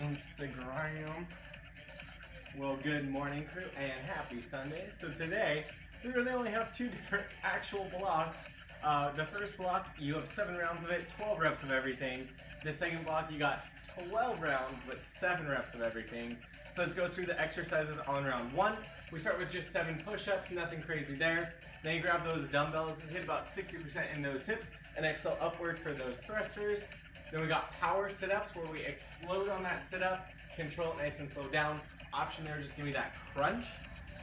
Instagram. Well, good morning, crew, and happy Sunday. So today, we really only have two different actual blocks. The first block, you have 7 rounds of it, 12 reps of everything. The second block, you got 12 rounds with 7 reps of everything. So let's go through the exercises on round 1. We start with just 7 push-ups, nothing crazy there. Then you grab those dumbbells, hit about 60% in those hips, and exhale upward for those thrusters. Then we got power sit-ups where we explode on that sit-up, control it nice and slow down. Option there, just give me that crunch.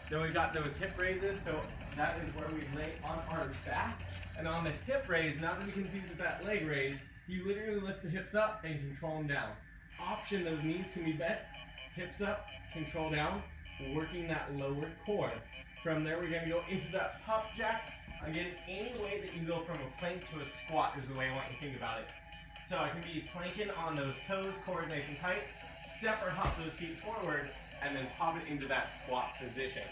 Then we got those hip raises, so that is where we lay on our back. And on the hip raise, not to be confused with that leg raise, you literally lift the hips up and control them down. Option, those knees can be bent, hips up, control down, working that lower core. From there, we're gonna go into that pop jack. Again, any way that you go from a plank to a squat is the way I want you to think about it. So I can be planking on those toes, core is nice and tight, step or hop those feet forward, and then pop it into that squat position.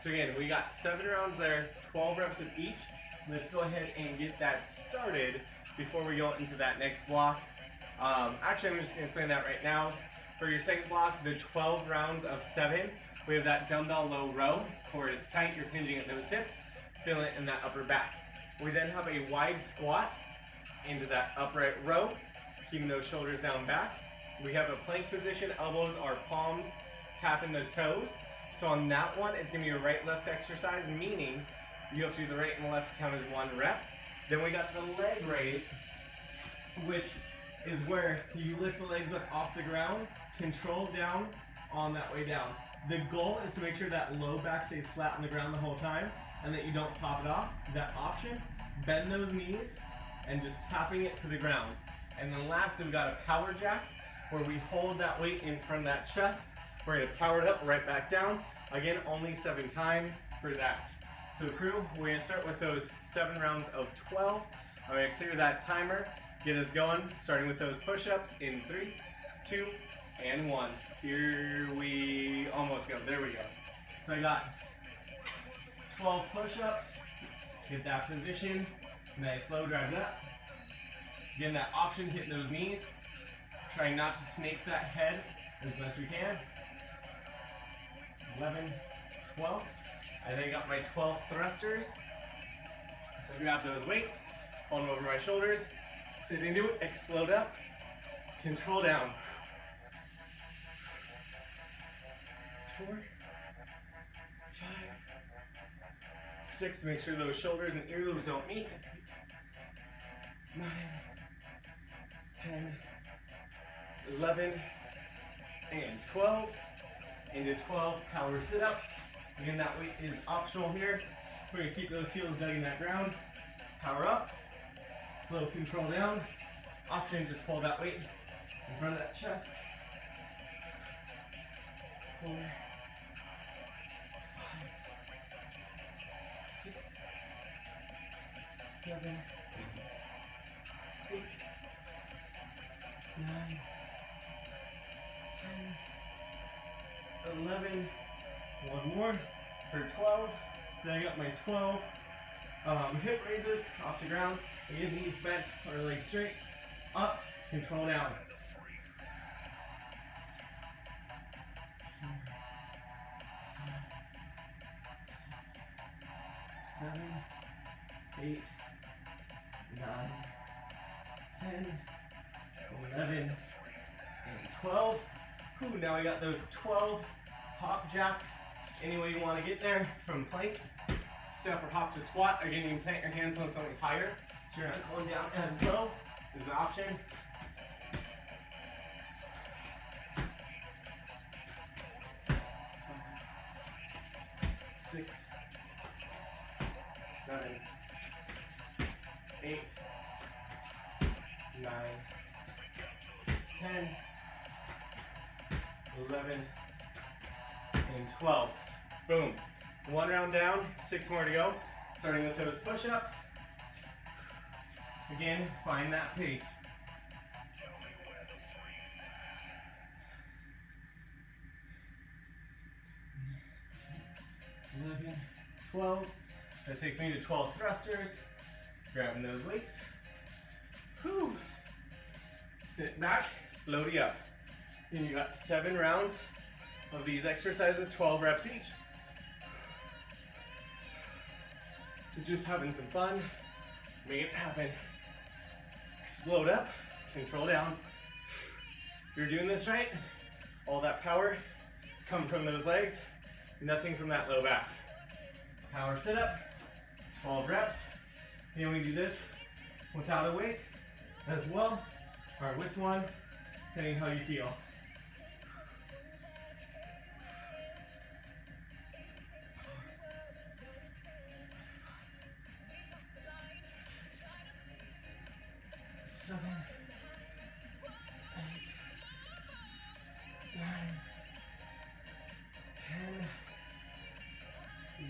So again, we got 7 rounds there, 12 reps of each. Let's go ahead and get that started before we go into that next block. Actually, I'm just gonna explain that right now. For your second block, the 12 rounds of 7, we have that dumbbell low row, core is tight, you're hinging at those hips, feel it in that upper back. We then have a wide squat into that upright row, keeping those shoulders down back. We have a plank position, elbows are palms, tapping the toes. So on that one, it's gonna be a right-left exercise, meaning you have to do the right and the left to count as 1 rep. Then we got the leg raise, which is where you lift the legs up off the ground, control down on that way down. The goal is to make sure that low back stays flat on the ground the whole time and that you don't pop it off. That option, bend those knees and just tapping it to the ground. And then lastly, we got a power jack where we hold that weight in front of that chest. We're gonna power it up, right back down. Again, only 7 times for that. So crew, we're gonna start with those 7 rounds of 12. I'm gonna clear that timer, get us going, starting with those push-ups in 3, 2, and 1. Here we almost go, there we go. So I got 12 push-ups, get that position, nice slow drive it up. Getting that option, hitting those knees, trying not to snake that head as best we can. 11, 12. I then got my 12 thrusters. So grab those weights, hold them over my shoulders, sit into it, explode up, control down. 4, 5, 6, make sure those shoulders and earlobes don't meet. 9, 10, 11, and 12. Into 12 power sit-ups. Again, that weight is optional here. We're gonna keep those heels dug in that ground. Power up, slow control down. Option, just hold that weight in front of that chest. 4, 5, 6, 7, 8, 9, 10, 11, one more for 12. Then I got my 12 hip raises off the ground. Again, knees bent or legs straight, up, control down. 7, 8, 9, 10, 11, and 12. Whew, now I got those 12 hop jacks. Any way you want to get there, from plank, step or hop to squat. Again, you can plant your hands on something higher. So you're not going down as low is an option. 6, 7, 8, 9, 10, 11, and 12. Boom. 1 round down, 6 more to go. Starting with those push-ups. Again, find that pace. 11, 12. That takes me to 12 thrusters. Grabbing those weights. Whew. Sit back, floaty up. And you got 7 rounds of these exercises, 12 reps each. So just having some fun, make it happen. Explode up, control down. If you're doing this right, all that power come from those legs, nothing from that low back. Power sit up, 12 reps. And we do this without a weight as well, or with one, depending how you feel. 7, 8, 9, 10,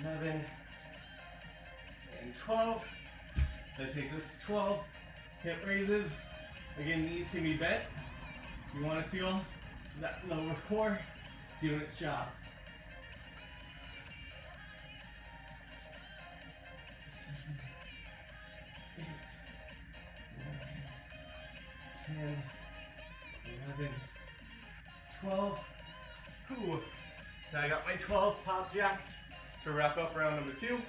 11, and 12. That takes us to 12. Hip raises. Again, knees can be bent. You want to feel that lower core doing its job. 7, 8, 9, 10, 11, 12. Ooh. Now I got my 12 pop jacks to wrap up round number 2.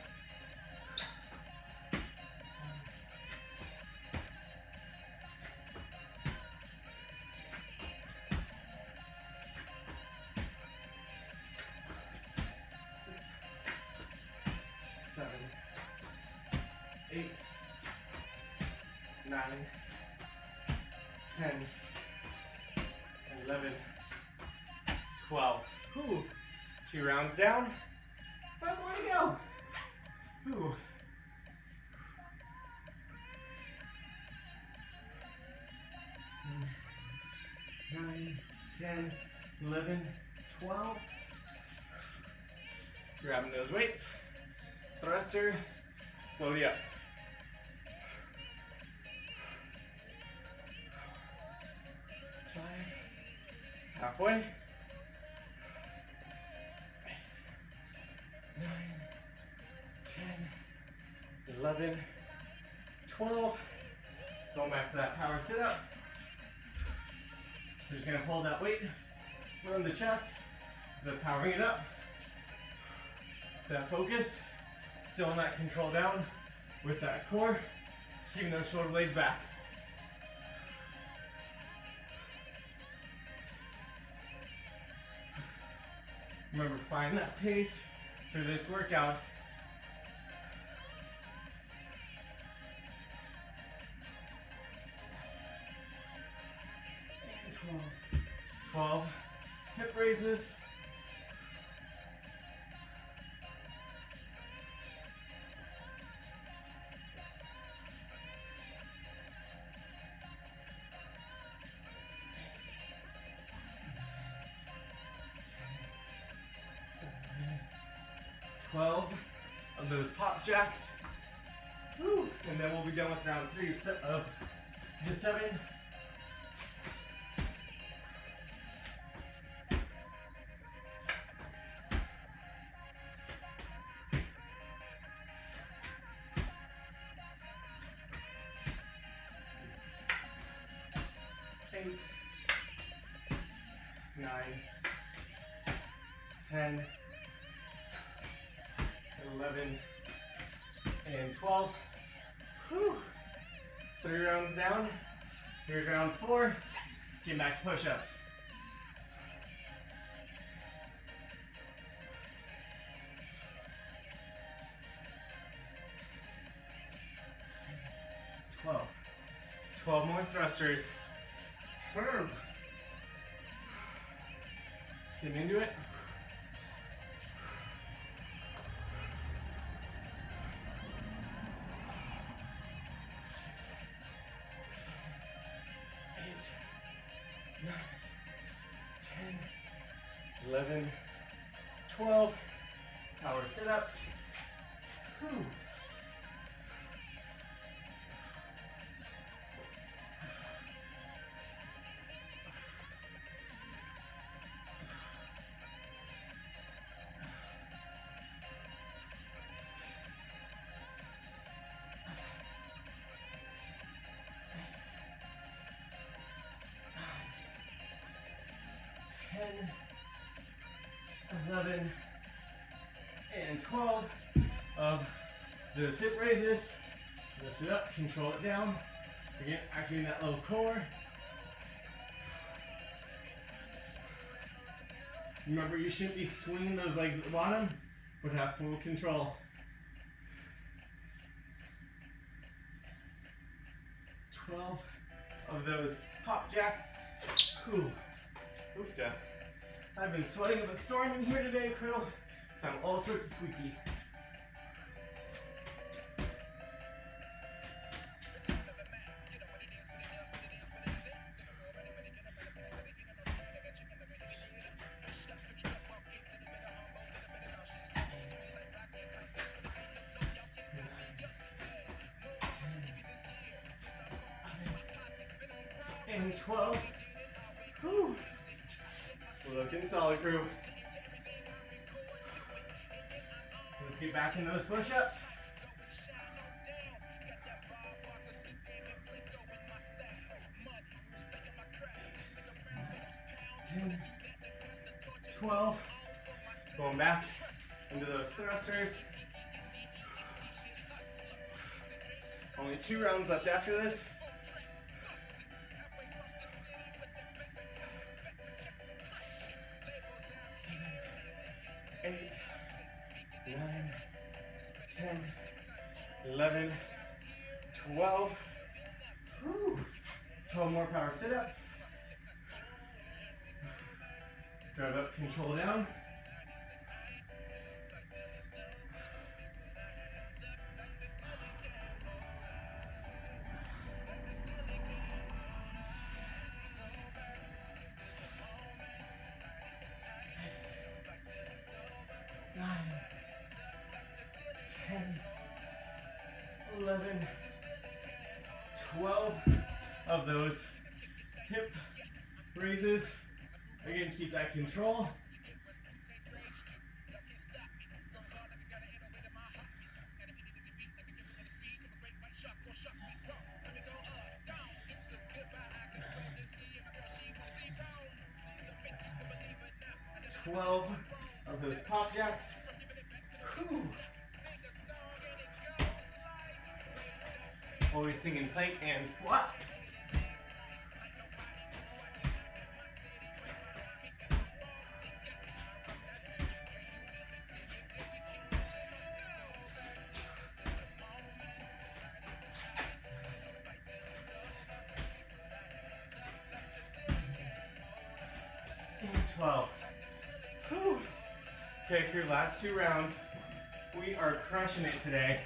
7, 8, 9, 10, 11, 12. Ooh. 2 rounds down. 5 more to go. Ooh. 9, 10, 11, 12. Grabbing those weights. Thruster, slowly up. 5, halfway. 8, 9, 10, 11, 12. Going back to that power sit up. We're just gonna hold that weight from the chest instead of powering it up. That focus. Still in that control down with that core, keeping those shoulder blades back. Remember, find that pace for this workout. And 12 hip raises. 12 of those pop jacks. Woo. And then we'll be done with round 3 of the 7. 8, 9, 10, 11, and 12. Whew. 3 rounds down. Here's round 4. Get back to push-ups. Twelve. 12 more thrusters. Sink into it. 9, 10, 11, 12. Power sit-ups. Whew. 10, 11, and 12 of those hip raises. Lift it up, control it down. Again, activating that low core. Remember, you shouldn't be swinging those legs at the bottom, but have full control. 12 of those pop jacks. Whew. Oofda. I've been sweating up a storm in here today, crew, so I'm all sorts of squeaky. And 12. Whew. Looking solid, crew. Let's get back into those push-ups. 10, 12. Going back into those thrusters. Only 2 rounds left after this. 8, 9, 10, 11, 12. Whew. 12 more power sit-ups. Drive up, control down. Nine, 10, 11, 12 of those hip raises. Again, keep that control. Twelve of those pop jacks. Whew. Always thinking plank and squat. And 12. Whew. Okay, for your last 2 rounds, we are crushing it today.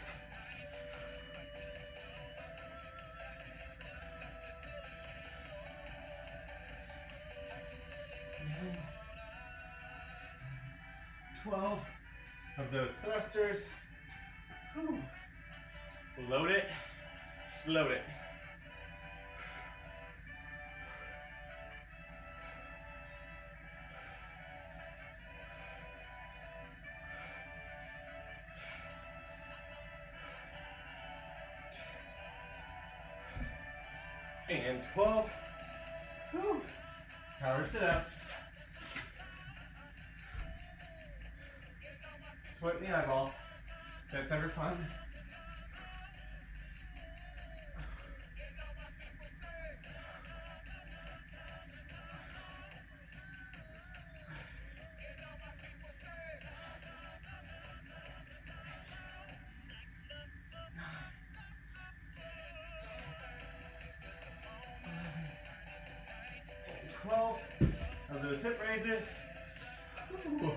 And 12 of those thrusters. Whew. Load it, explode it. And 12. Whew. Power sit-ups. Sweat in the eyeball. That's never fun. And 12 of those hip raises. Ooh.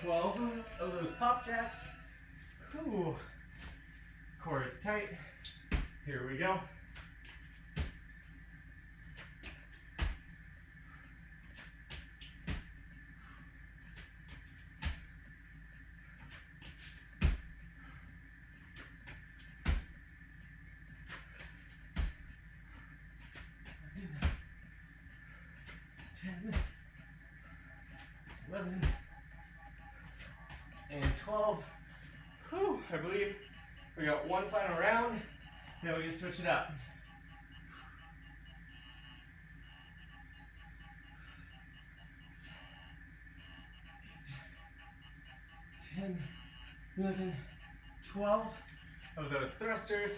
12 of those pop jacks. Ooh. Core is tight. Here we go. 10, 11, and 12. Whew, I believe we got one final round, then we can switch it up. 10, 11, 12 of those thrusters.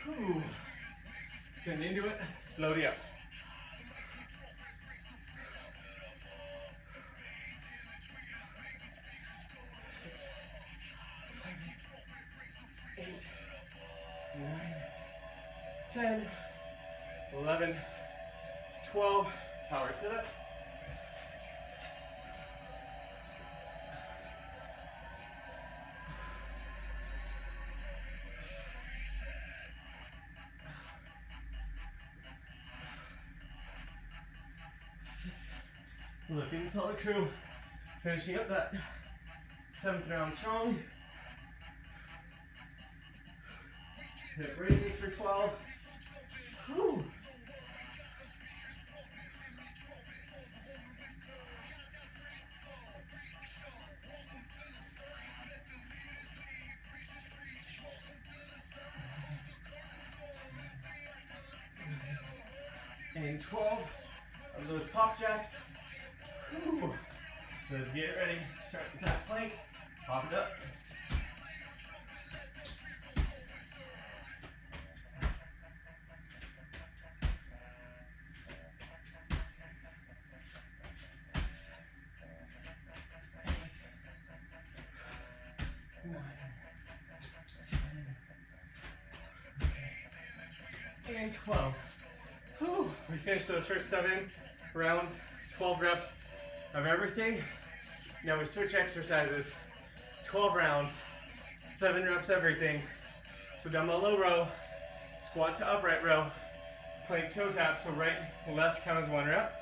Whew. Send into it, floaty up. 6, 7, 8, 9, 10, 11, 12. Power sit-ups. 6. Looking solid, crew. Finishing up that 7th round strong. Hip raises for 12. Whew. And 12 of those pop jacks. Whew. So let's get ready. Start with that plank. Pop it up. And 12. Whew. We finished those first 7 rounds, 12 reps of everything. Now we switch exercises. 12 rounds, 7 reps everything. So dumbbell low row, squat to upright row, plank toe tap, so right and left count as 1 rep,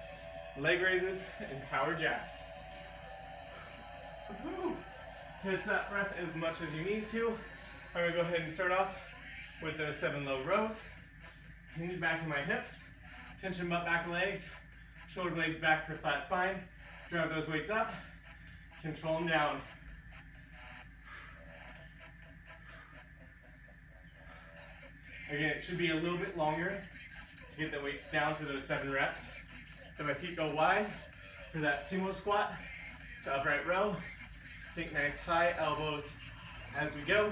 leg raises, and power jacks. Whew. Hit that breath as much as you need to. I'm gonna go ahead and start off with those 7 low rows. Hinge back in my hips, tension butt back legs, shoulder blades back for flat spine. Drive those weights up, control them down. Again, it should be a little bit longer to get the weights down for those 7 reps. So my feet go wide for that sumo squat to upright row. Think nice high elbows as we go.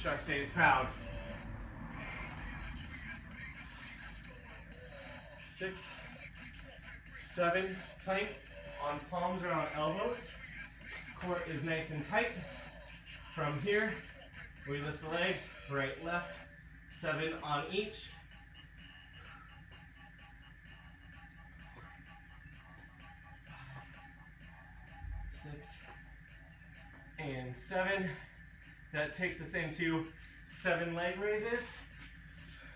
Truck stays proud. 6, 7, plank on palms or on elbows. Core is nice and tight. From here, we lift the legs, right, left, 7 on each. 6 and 7. That takes us into 7 leg raises,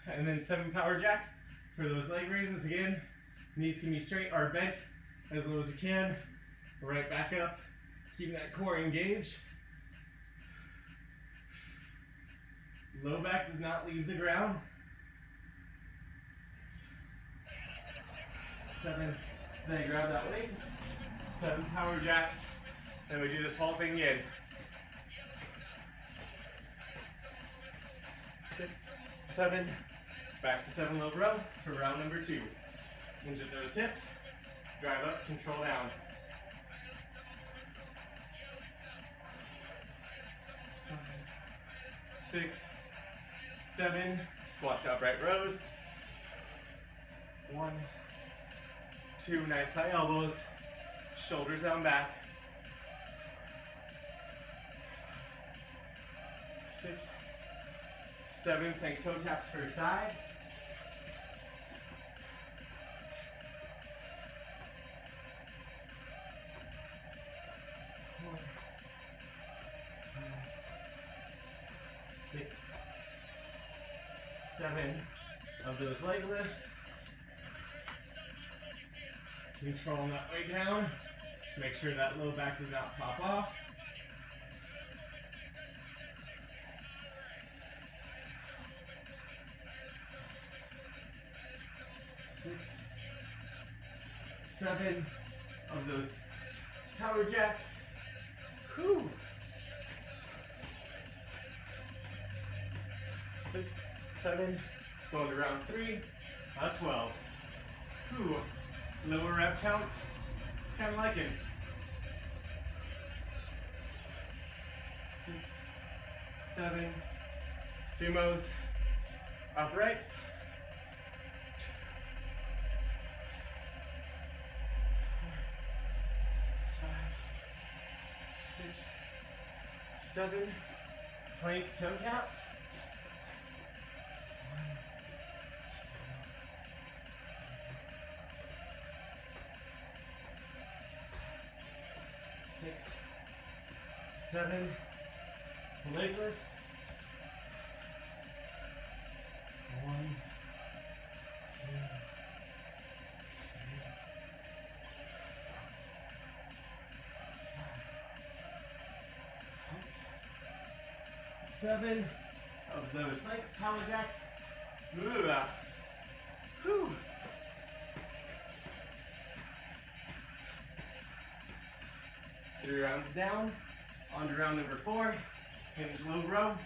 and then 7 power jacks. For those leg raises, again, knees can be straight or bent as low as you can. Right back up, keeping that core engaged. Low back does not leave the ground. 7, then grab that weight. 7 power jacks, and we do this whole thing again. 6, 7, back to 7 low row for round number 2. Hinge at those hips, drive up, control down. 5, 6, 7, squat to upright rows. 1, 2, nice high elbows, shoulders down back. 6, 7, plank toe taps for your side. 4, 5, 6, 7 of those leg lifts. Controlling that way down. Make sure that low back does not pop off. 6, 7 of those tower jacks. Whew. 6, 7, going to round 3, 12. Whew. Lower rep counts, kind of like it. 6, 7, sumos, uprights. 7 plank toe taps. 6, 7 leg lifts. 1, 2, 7 of those plank power jacks. Whew. 3 rounds down. On to round number 4. Hinge low row.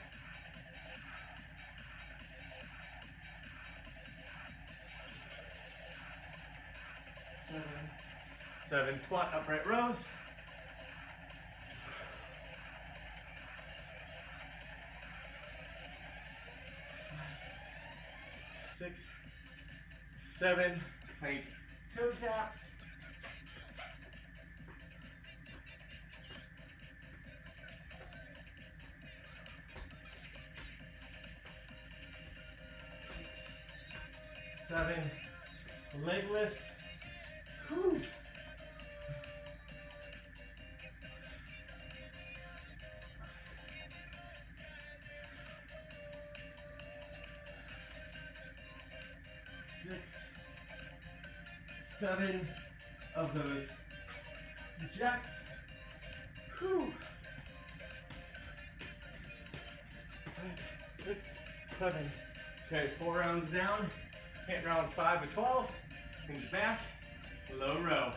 7 squat upright rows. 6, 7 plank toe taps. 7 leg lifts. Whew. 6, 7 of those jacks. Whew. 6, 7. Okay, 4 rounds down. Hit round 5 of 12. Hinge back. Low row.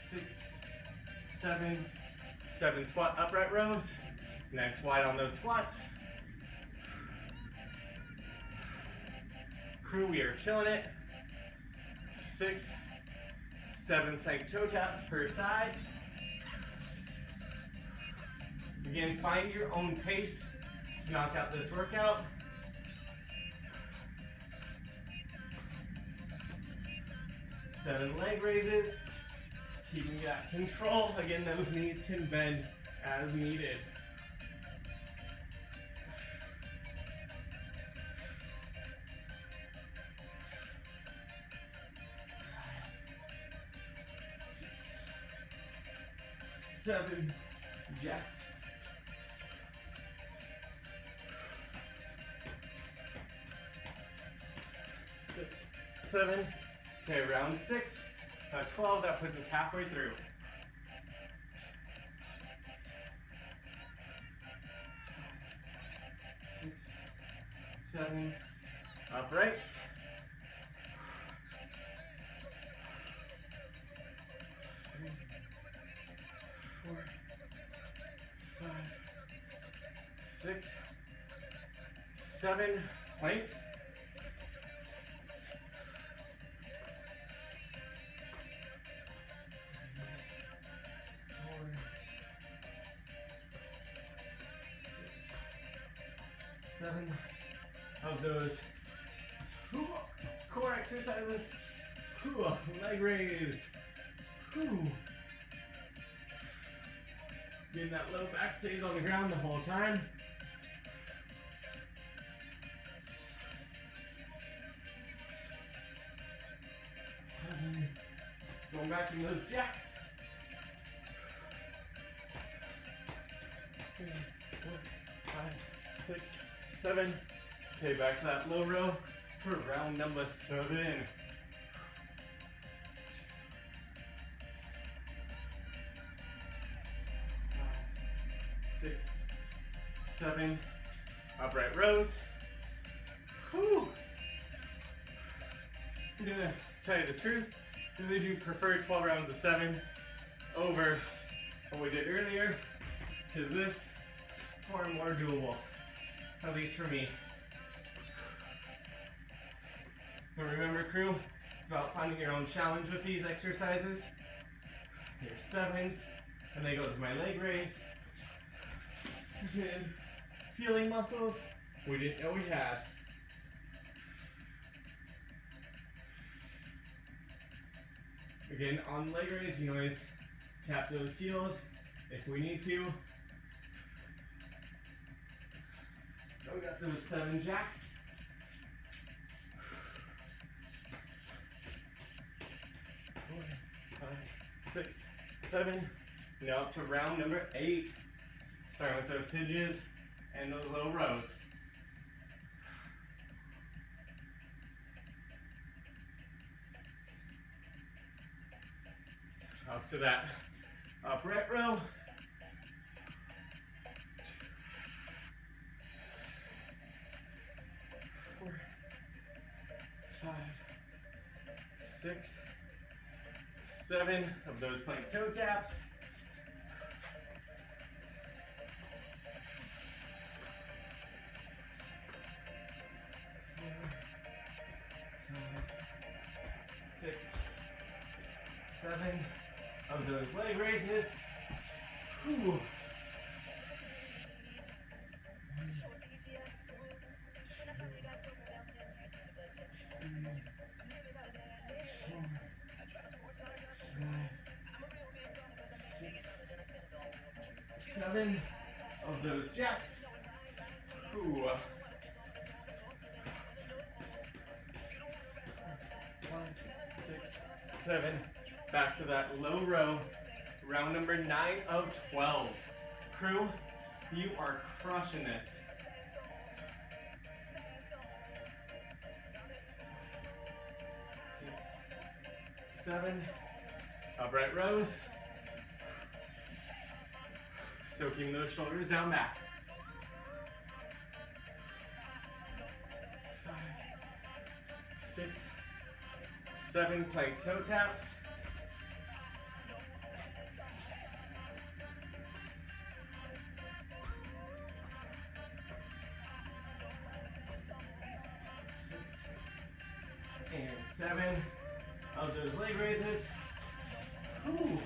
6, 7, 7 squat upright rows. Nice wide on those squats. Crew, we are killing it. 6, 7 plank toe taps per side. Again, find your own pace to knock out this workout. 7 leg raises. Keeping that control. Again, those knees can bend as needed. Seven jacks. 6, 7. Okay, round 6. 12, that puts us halfway through. 6, 7, uprights. 3, 4, 5, 6, 7 planks. 7 of those core exercises. Leg raise. Getting that low back stays on the ground the whole time. 7. Going back in those jacks. 3, 4, 5, 6, 7. Okay, back to that low row for round number 7. 5, 6, 7. Upright rows. Whew. I'm gonna tell you the truth. I really do prefer 12 rounds of 7 over what we did earlier, because this far more doable, at least for me. But remember, crew, it's about finding your own challenge with these exercises. Here's 7s, and they go to my leg raise. Good. Feeling muscles we didn't know we had. Again, on leg raise, you can always tap those heels if we need to. So we got those 7 jacks. Four, 5, 6, 7. Now up to round number 8. Starting with those hinges and those low rows. Up to that upright row. 4, 5, 6, 7 of those plank toe taps. 4, 5, 6, 7 of those leg raises. Whew. 7 of those jacks. Ooh. 1, 6, 7. Back to that low row. Round number 9 of 12. Crew, you are crushing this. 6, 7. Upright rows. Soaking those shoulders down back. 5, 6, 7 plank toe taps. 6 and 7 of those leg raises. Ooh.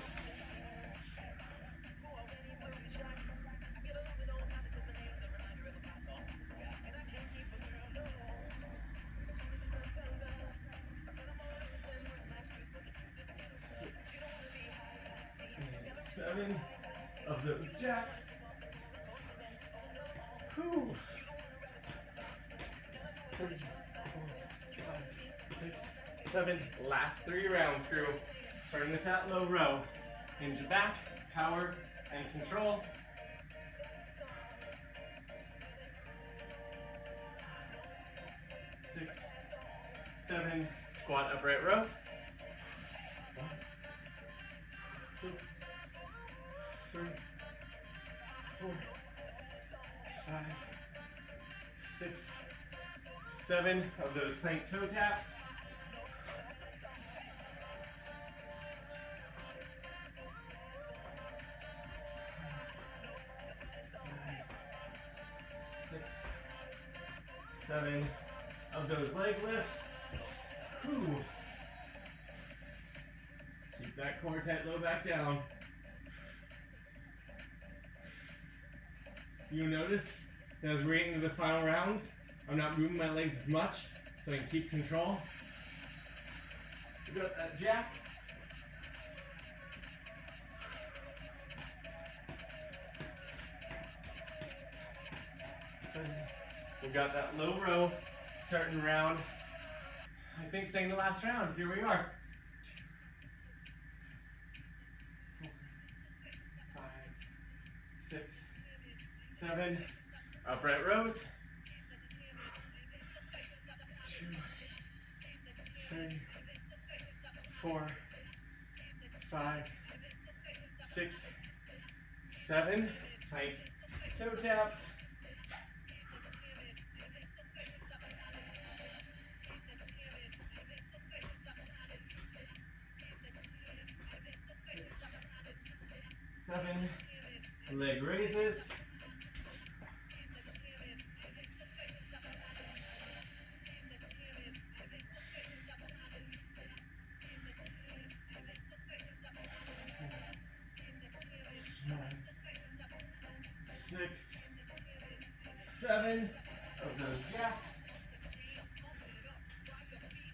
7 of those jacks. Whew. 3, 4, 5, 6, 7. Last 3 rounds, crew. Starting with that low row. Hinge your back, power, and control. 6, 7. Squat upright row. 1, 2, 3, 4, 5, 6, 7 of those plank toe taps. 6, 7 of those leg lifts. Whew. Keep that core tight, low back down. You'll notice that as we're getting to the final rounds, I'm not moving my legs as much, so I can keep control. We got that jack. We got that low row, starting round. I think staying the last round. Here we are. 2, 4, 5, 6, 7. Upright rows. 2, 3, 4, 5, 6, 7. Plank toe taps. 7 leg raises. 6, 7 of those jacks.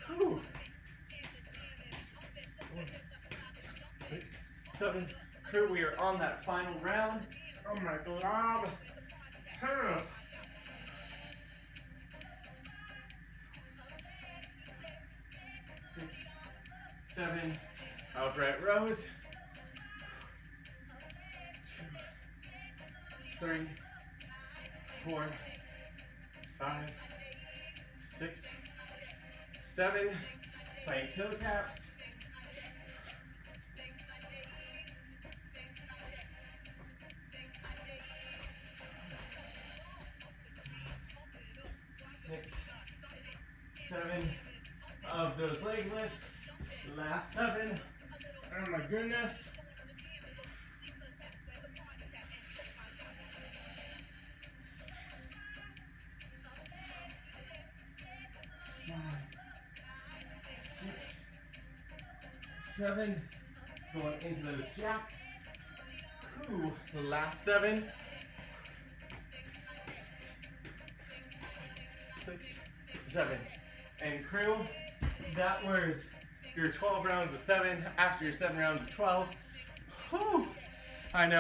Whew. 6, 7. Crew, we are on that final round. Oh my god. 6, 7 upright rows. 2, 3, 4, 5, 6, 7. Plank toe taps. 6, 7 of those leg lifts. Last 7. Oh my goodness. 5, 6, 7. Going into those jacks. Ooh, the last 7. 6, 7. And crew, that was your 12 rounds of 7 after your 7 rounds of 12. Whew. I know.